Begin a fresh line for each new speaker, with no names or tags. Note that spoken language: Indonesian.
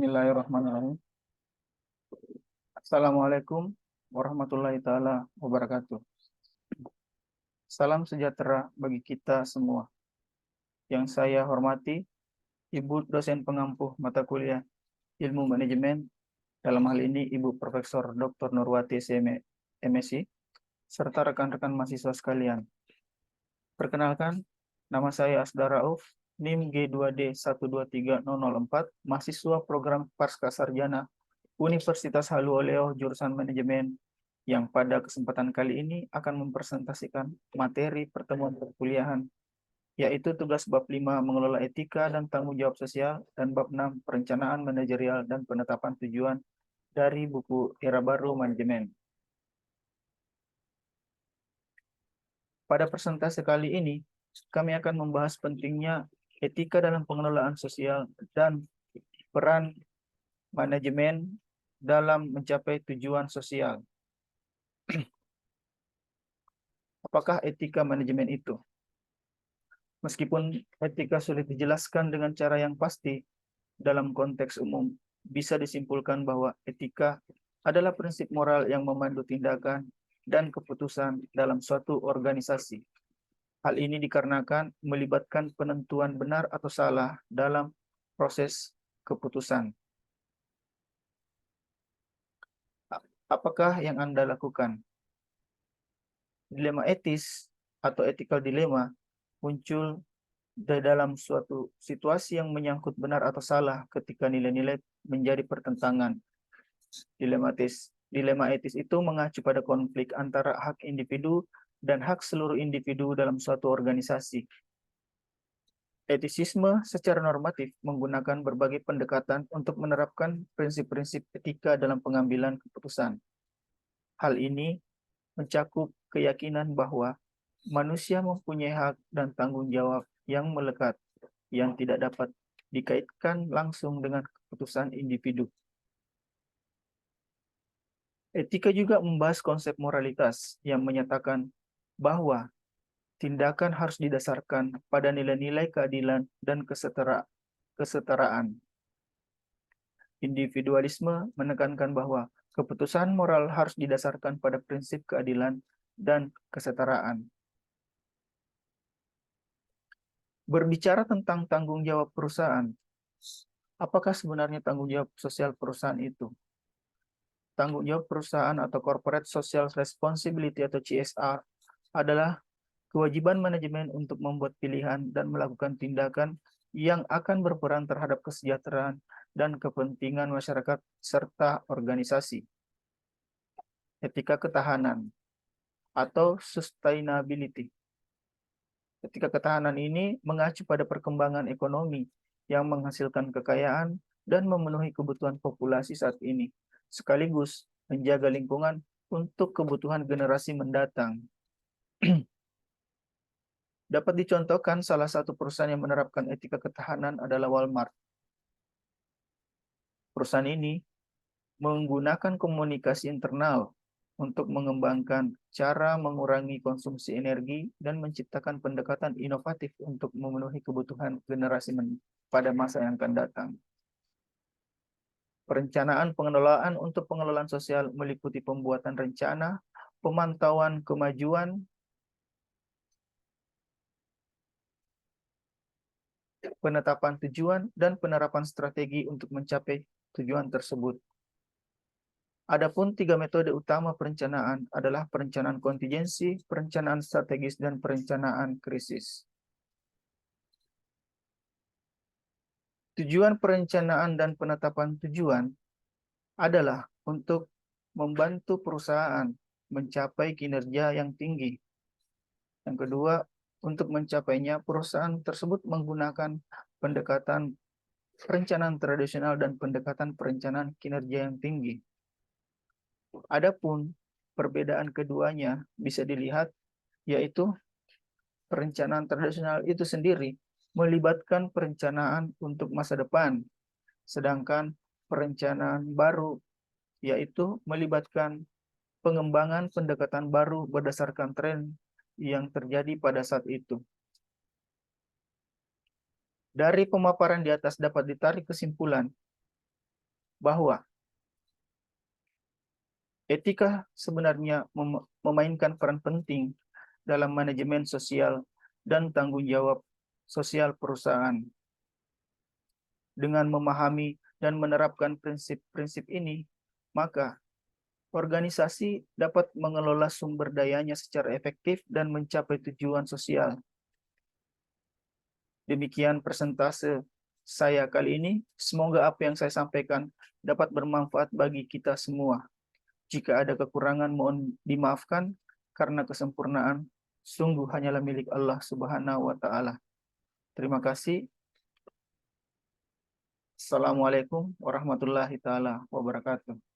Bismillahirrahmanirrahim. Assalamualaikum warahmatullahi taala wabarakatuh. Salam sejahtera bagi kita semua. Yang saya hormati, Ibu dosen pengampu mata kuliah Ilmu Manajemen, dalam hal ini Ibu Profesor Dr. Nurwati MSc, serta rekan-rekan mahasiswa sekalian. Perkenalkan, nama saya Asdar Rauf, NIM G2D123004, mahasiswa program Pascasarjana Universitas Haluoleo jurusan Manajemen, yang pada kesempatan kali ini akan mempresentasikan materi pertemuan perkuliahan, yaitu tugas bab 5 mengelola etika dan tanggung jawab sosial, dan bab 6 perencanaan manajerial dan penetapan tujuan dari buku Era Baru Manajemen. Pada presentasi kali ini, kami akan membahas pentingnya etika dalam pengelolaan sosial dan peran manajemen dalam mencapai tujuan sosial. Apakah etika manajemen itu? Meskipun etika sulit dijelaskan dengan cara yang pasti, dalam konteks umum bisa disimpulkan bahwa etika adalah prinsip moral yang memandu tindakan dan keputusan dalam suatu organisasi. Hal ini dikarenakan melibatkan penentuan benar atau salah dalam proses keputusan. Apakah yang Anda lakukan? Dilema etis atau ethical dilemma muncul dalam suatu situasi yang menyangkut benar atau salah ketika nilai-nilai menjadi pertentangan. Dilema etis itu mengacu pada konflik antara hak individu dan hak seluruh individu dalam suatu organisasi. Etisisme secara normatif menggunakan berbagai pendekatan untuk menerapkan prinsip-prinsip etika dalam pengambilan keputusan. Hal ini mencakup keyakinan bahwa manusia mempunyai hak dan tanggung jawab yang melekat, yang tidak dapat dikaitkan langsung dengan keputusan individu. Etika juga membahas konsep moralitas yang menyatakan bahwa tindakan harus didasarkan pada nilai-nilai keadilan dan kesetaraan. Individualisme menekankan bahwa keputusan moral harus didasarkan pada prinsip keadilan dan kesetaraan. Berbicara tentang tanggung jawab perusahaan, apakah sebenarnya tanggung jawab sosial perusahaan itu? Tanggung jawab perusahaan atau Corporate Social Responsibility atau CSR adalah kewajiban manajemen untuk membuat pilihan dan melakukan tindakan yang akan berperan terhadap kesejahteraan dan kepentingan masyarakat serta organisasi. Etika ketahanan atau sustainability. Etika ketahanan ini mengacu pada perkembangan ekonomi yang menghasilkan kekayaan dan memenuhi kebutuhan populasi saat ini, sekaligus menjaga lingkungan untuk kebutuhan generasi mendatang. Dapat dicontohkan salah satu perusahaan yang menerapkan etika ketahanan adalah Walmart. Perusahaan ini menggunakan komunikasi internal untuk mengembangkan cara mengurangi konsumsi energi dan menciptakan pendekatan inovatif untuk memenuhi kebutuhan generasi pada masa yang akan datang. Perencanaan pengelolaan untuk pengelolaan sosial meliputi pembuatan rencana, pemantauan kemajuan, penetapan tujuan, dan penerapan strategi untuk mencapai tujuan tersebut. Adapun 3 metode utama perencanaan adalah perencanaan kontingensi, perencanaan strategis, dan perencanaan krisis. Tujuan perencanaan dan penetapan tujuan adalah untuk membantu perusahaan mencapai kinerja yang tinggi. Yang kedua, untuk mencapainya perusahaan tersebut menggunakan pendekatan perencanaan tradisional dan pendekatan perencanaan kinerja yang tinggi. Adapun perbedaan keduanya bisa dilihat, yaitu perencanaan tradisional itu sendiri melibatkan perencanaan untuk masa depan, sedangkan perencanaan baru yaitu melibatkan pengembangan pendekatan baru berdasarkan tren yang terjadi pada saat itu. Dari pemaparan di atas dapat ditarik kesimpulan bahwa etika sebenarnya memainkan peran penting dalam manajemen sosial dan tanggung jawab sosial perusahaan. Dengan memahami dan menerapkan prinsip-prinsip ini, maka organisasi dapat mengelola sumber dayanya secara efektif dan mencapai tujuan sosial. Demikian persentase saya kali ini. Semoga apa yang saya sampaikan dapat bermanfaat bagi kita semua. Jika ada kekurangan, mohon dimaafkan, karena kesempurnaan sungguh hanyalah milik Allah Subhanahu wa Ta'ala. Terima kasih. Assalamualaikum warahmatullahi taala wabarakatuh.